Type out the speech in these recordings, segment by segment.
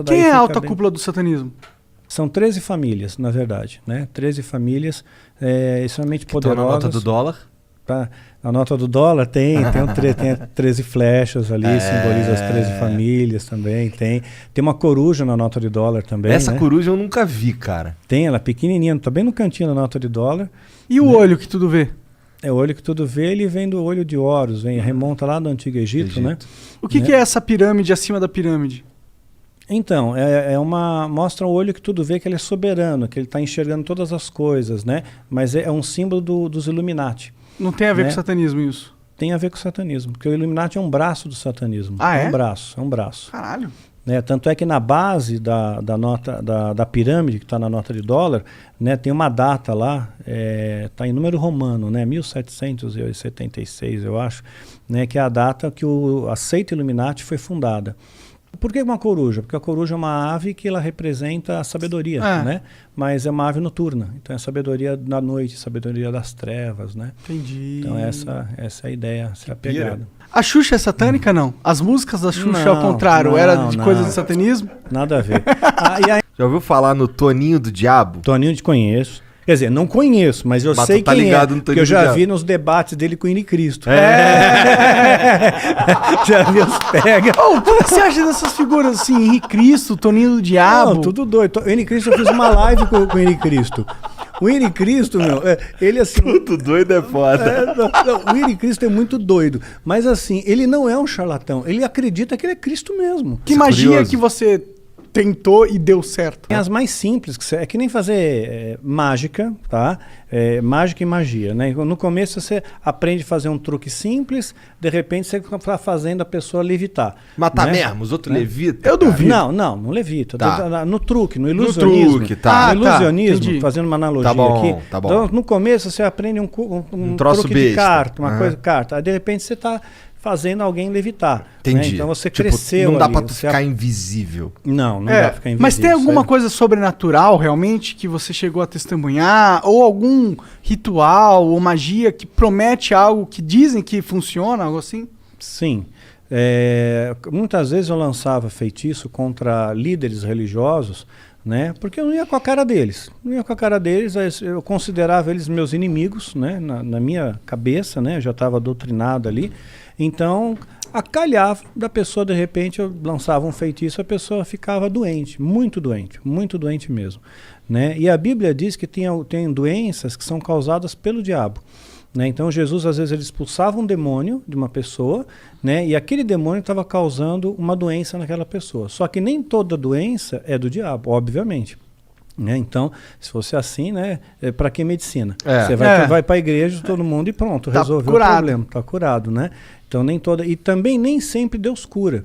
Quem é a alta cúpula do satanismo? São 13 famílias, na verdade, né? 13 famílias extremamente poderosas. Estão na nota do dólar? Tá. A nota do dólar tem 13 flechas ali, simboliza as 13 famílias também. Tem uma coruja na nota de dólar também. Essa né? coruja eu nunca vi, cara. Tem, ela é pequenininha, tá bem no cantinho da nota de dólar. E o olho que tudo vê? É o olho que tudo vê, ele vem do olho de Horus, remonta lá do Antigo Egito, né? O que é essa pirâmide acima da pirâmide? Então, mostra o olho que tudo vê, que ele é soberano, que ele está enxergando todas as coisas, né? Mas é um símbolo dos Illuminati. Não tem a ver com o satanismo isso? Tem a ver com o satanismo, porque o Illuminati é um braço do satanismo. Ah, é? É um braço. Caralho. Tanto é que na base da pirâmide, que está na nota de dólar, né, tem uma data lá, está em número romano, né, 1776, eu acho, né, que é a data que a seita Illuminati foi fundada. Por que uma coruja? Porque a coruja é uma ave que ela representa a sabedoria, né? Mas é uma ave noturna. Então é sabedoria da noite, sabedoria das trevas, né? Entendi. Então essa é a ideia, essa é a pegada. A Xuxa é satânica, não? As músicas da Xuxa, ao contrário, era de coisas de satanismo? Nada a ver. Já ouviu falar no Toninho do Diabo? Toninho te conheço. Quer dizer, não conheço, mas eu sei quem ligado é, no porque eu já vi nos debates dele com o Henrique Cristo. Já vi os pega. O que você acha dessas figuras assim, Henrique Cristo, Toninho do Diabo? Não, tudo doido. O Henrique Cristo, eu fiz uma live com o Henrique Cristo. O Henrique Cristo, ele assim... Tudo doido é foda. O Henrique Cristo é muito doido, mas assim, ele não é um charlatão, ele acredita que ele é Cristo mesmo. Que magia que você tentou e deu certo? Tem as mais simples, é que nem fazer mágica, tá? Mágica e magia, né? No começo você aprende a fazer um truque simples, de repente você está fazendo a pessoa levitar. Matar mesmo, os outros levitam? Eu duvido. Não levita. Tá. No truque, no ilusionismo. No truque, tá. No ilusionismo, fazendo uma analogia aqui. Tá bom. Então, no começo você aprende um troço truque besta. de carta, uma coisa de carta. Aí de repente você está fazendo alguém levitar. Entendi. Né? Então você cresceu. Não dá ali, pra tu ficar invisível. Não dá pra ficar invisível. Mas tem alguma coisa sobrenatural realmente que você chegou a testemunhar? Ou algum ritual ou magia que promete algo que dizem que funciona, algo assim? Sim. Muitas vezes eu lançava feitiço contra líderes religiosos, né? Porque eu não ia com a cara deles. Eu considerava eles meus inimigos, né? Na minha cabeça, né? Eu já estava doutrinado ali. Então, acalhava da pessoa, de repente, eu lançava um feitiço, a pessoa ficava doente, muito doente mesmo, né? E a Bíblia diz que tem doenças que são causadas pelo diabo. Né? Então Jesus às vezes ele expulsava um demônio de uma pessoa, né? E aquele demônio estava causando uma doença naquela pessoa. Só que nem toda doença é do diabo, obviamente. Né? Então, se fosse assim, né? Para que medicina? Você vai para a igreja, todo mundo e pronto, resolveu o problema, está curado, né? Então nem toda, e também nem sempre Deus cura.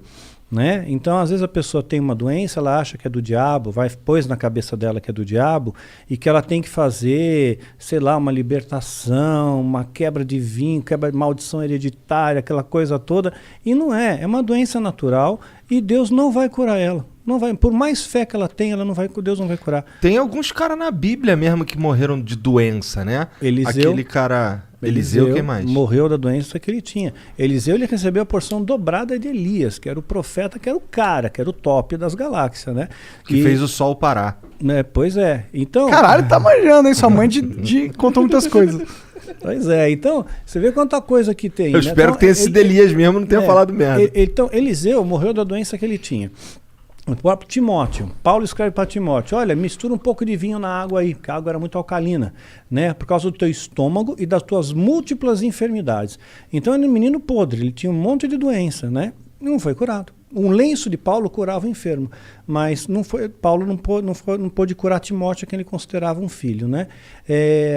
Né? Então, às vezes a pessoa tem uma doença, ela acha que é do diabo, pôs na cabeça dela que é do diabo e que ela tem que fazer, sei lá, uma libertação, uma quebra de vinho, quebra de maldição hereditária, aquela coisa toda. E não é uma doença natural e Deus não vai curar ela. Não vai, por mais fé que ela tenha, Deus não vai curar. Tem alguns caras na Bíblia mesmo que morreram de doença, né? Aquele cara... Eliseu, quem mais? Morreu da doença que ele tinha. Eliseu, ele recebeu a porção dobrada de Elias, que era o profeta, que era o cara, que era o top das galáxias, né? Que fez o sol parar. Né? Pois é. Então... Caralho, tá manjando, hein? Sua mãe contou muitas coisas. Pois é. Então, você vê quanta coisa que tem. Eu espero que tenha sido Elias mesmo, não tenha falado merda. Então, Eliseu morreu da doença que ele tinha. O próprio Timóteo, Paulo escreve para Timóteo, olha, mistura um pouco de vinho na água aí, porque a água era muito alcalina, né? Por causa do teu estômago e das tuas múltiplas enfermidades. Então ele era um menino podre, ele tinha um monte de doença, né? Não foi curado. Um lenço de Paulo curava o enfermo, mas Paulo não pôde curar Timóteo, que ele considerava um filho, né?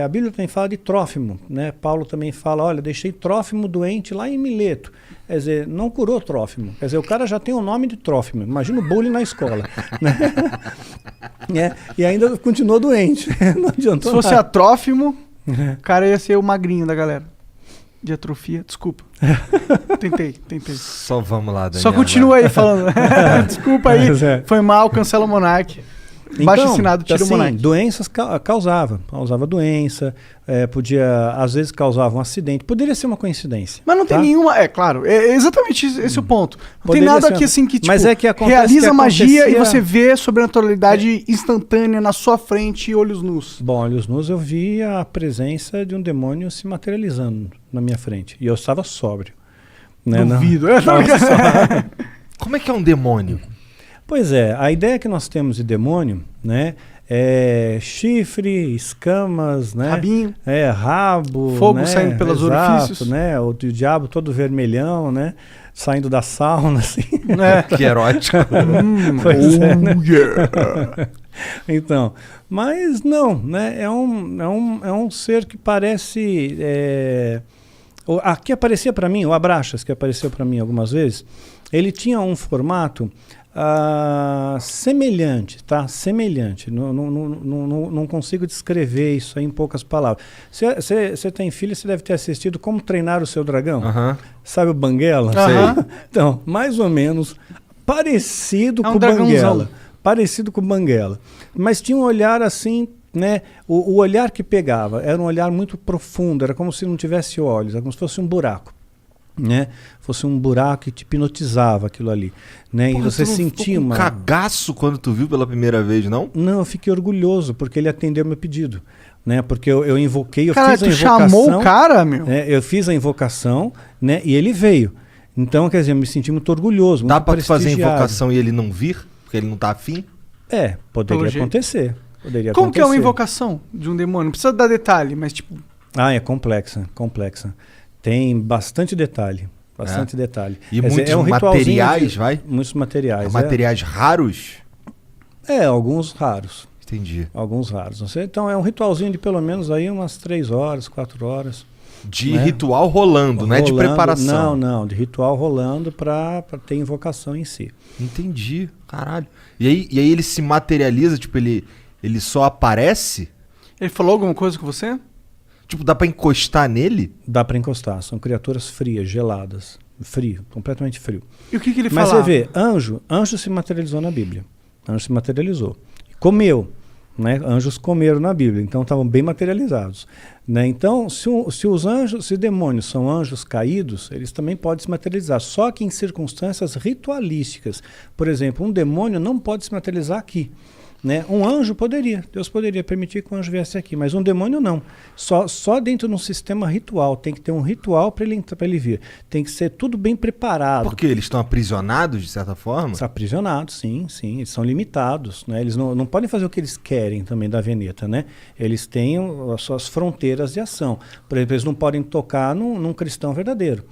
A Bíblia também fala de Trófimo, né? Paulo também fala, olha, deixei Trófimo doente lá em Mileto. Quer dizer, não curou Trófimo. Quer dizer, o cara já tem o nome de Trófimo. Imagina o bullying na escola. Né? E ainda continuou doente. Não adiantou. Se fosse a Trófimo, o cara ia ser o magrinho da galera. De atrofia, desculpa. Tentei. Só vamos lá, Daniel. Só continua aí falando. Desculpa aí, foi mal, cancela o Monark. Baixo-assinado tira o Monark. Doenças causava doença, podia, às vezes causava um acidente, poderia ser uma coincidência. Mas não tem nenhuma, claro, é exatamente esse o ponto. Não Poderia tem nada aqui assim que, tipo, mas é que realiza magia e você vê sobrenaturalidade instantânea na sua frente, olhos nus. Bom, olhos nus eu vi a presença de um demônio se materializando na minha frente, e eu estava sóbrio. Né? Duvido. Como é que é um demônio? Pois é, a ideia que nós temos de demônio, né, é chifre, escamas, né, rabinho, rabo, fogo, né, saindo pelos orifícios, né, o diabo todo vermelhão, né, saindo da sauna, assim. Que erótico. Pois né? Yeah. Então, mas não, né, é um ser que parece, aqui aparecia para mim, o Abraxas, que apareceu para mim algumas vezes, ele tinha um formato semelhante, tá? Semelhante. Não consigo descrever isso aí em poucas palavras. Você tem filho, você deve ter assistido Como Treinar o Seu Dragão. Sabe o Banguela? Então, mais ou menos parecido com o Banguela. Parecido com o Banguela. Mas tinha um olhar assim, né? O olhar que pegava era um olhar muito profundo, era como se não tivesse olhos, era como se fosse um buraco. Né? Fosse um buraco que te hipnotizava aquilo ali, né? Porra, e você sentia um cagaço quando tu viu pela primeira vez, não? Não, eu fiquei orgulhoso porque ele atendeu meu pedido, né? Porque eu invoquei, fiz a invocação. Chamou o cara, meu? Né? Eu fiz a invocação, né? E ele veio. Então, quer dizer, eu me senti muito orgulhoso. Dá para fazer a invocação e ele não vir, porque ele não tá afim? Poderia acontecer. Como que é uma invocação de um demônio? Não precisa dar detalhe, mas tipo. É complexa. Tem bastante detalhe. Detalhe. E muitos materiais, vai? Muitos materiais. Materiais raros? Alguns raros. Entendi. Alguns raros. Então é um ritualzinho de pelo menos aí umas 3 horas, 4 horas. De ritual rolando, não é de preparação? Não, de ritual rolando para ter invocação em si. Entendi, caralho. E aí ele se materializa, tipo, ele só aparece? Ele falou alguma coisa com você? Tipo, dá pra encostar nele? Dá pra encostar. São criaturas frias, geladas. Frio, completamente frio. E o que ele falava? Mas você vê, anjo se materializou na Bíblia. Anjo se materializou. Comeu. Né? Anjos comeram na Bíblia, então estavam bem materializados. Né? Então, se demônios são anjos caídos, eles também podem se materializar. Só que em circunstâncias ritualísticas. Por exemplo, um demônio não pode se materializar aqui. Né? Um anjo poderia, Deus poderia permitir que um anjo viesse aqui, mas um demônio não. Só dentro de um sistema ritual, tem que ter um ritual para ele vir. Tem que ser tudo bem preparado. Porque eles estão aprisionados, de certa forma? Estão aprisionados, sim, eles são limitados. Né? Eles não podem fazer o que eles querem também da Veneta. Né? Eles têm as suas fronteiras de ação. Por exemplo, eles não podem tocar num cristão verdadeiro.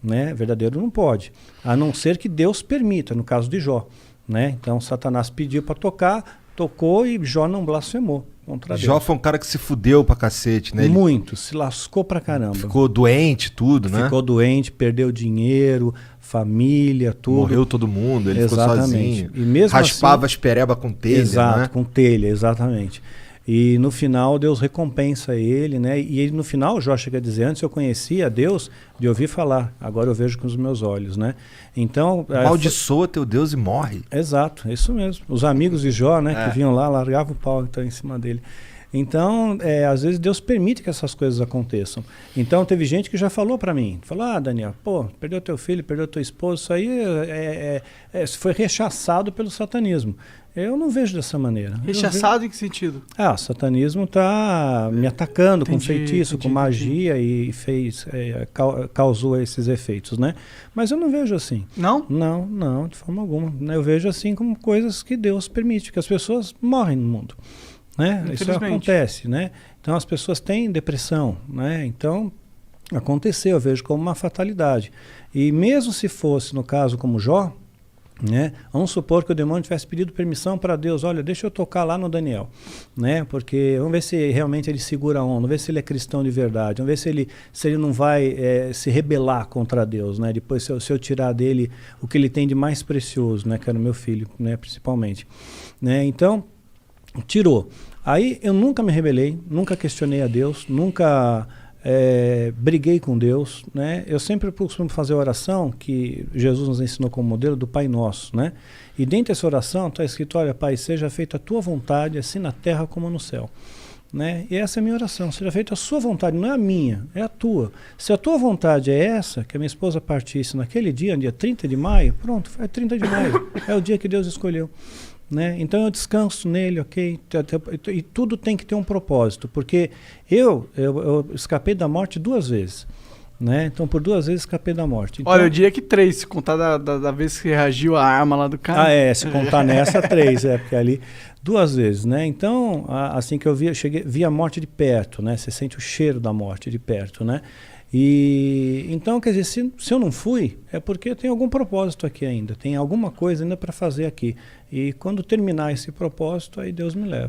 Né? Verdadeiro não pode, a não ser que Deus permita, no caso de Jó. Né? Então Satanás pediu para tocar, tocou e Jó não blasfemou contra Deus. Jó foi um cara que se fudeu pra cacete, né? Muito, se lascou pra caramba. Ficou doente, tudo, né? Ficou doente, perdeu dinheiro, família, tudo. Morreu todo mundo, ele ficou sozinho. E mesmo raspava assim, as pereba com telha, exato, né? Com telha, exatamente. E no final Deus recompensa ele, né? E ele, no final, Jó chega a dizer, antes eu conhecia Deus de ouvir falar, agora eu vejo com os meus olhos, né? Então... Amaldiçoa teu Deus e morre. Exato, isso mesmo. Os amigos de Jó, né, que vinham lá, largavam o pau então, em cima dele. Então, às vezes Deus permite que essas coisas aconteçam. Então, teve gente que já falou para mim, falou, Daniel, perdeu teu filho, perdeu teu esposo, isso aí foi rechaçado pelo satanismo. Eu não vejo dessa maneira. Rechaçado em que sentido? O satanismo está me atacando com feitiço, com magia e causou esses efeitos, né? Mas eu não vejo assim. Não? Não, de forma alguma. Eu vejo assim como coisas que Deus permite, que as pessoas morrem no mundo. Né? Isso acontece, né? Então as pessoas têm depressão, né? Então aconteceu, eu vejo como uma fatalidade. E mesmo se fosse no caso como Jó, né? Vamos supor que o demônio tivesse pedido permissão para Deus, olha, deixa eu tocar lá no Daniel, né? Porque vamos ver se realmente ele segura a onda, vamos ver se ele é cristão de verdade, vamos ver se ele não vai se rebelar contra Deus, né? Depois se eu tirar dele o que ele tem de mais precioso, né? Que era o meu filho, né? Principalmente, né? Então tirou. Aí eu nunca me rebelei, nunca questionei a Deus, nunca briguei com Deus, né? Eu sempre costumo fazer a oração que Jesus nos ensinou como modelo do Pai Nosso, né? E dentro dessa oração está escrito, olha, Pai, seja feita a tua vontade, assim na terra como no céu. Né? E essa é a minha oração, seja feita a sua vontade, não é a minha, é a tua. Se a tua vontade é essa, que a minha esposa partisse naquele dia 30 de maio, pronto, é 30 de maio, é o dia que Deus escolheu. Né? Então eu descanso nele, ok? E tudo tem que ter um propósito, porque eu escapei da morte 2 vezes. Né? Então por 2 vezes escapei da morte. Então, olha, eu diria que 3, se contar da vez que reagiu a arma lá do cara. Se contar nessa 3, porque ali 2 vezes, né? Então, assim que eu vi a morte de perto, né? Você sente o cheiro da morte de perto, né? E então, quer dizer, se eu não fui, é porque tem algum propósito aqui ainda, tem alguma coisa ainda para fazer aqui. E quando terminar esse propósito, aí Deus me leva.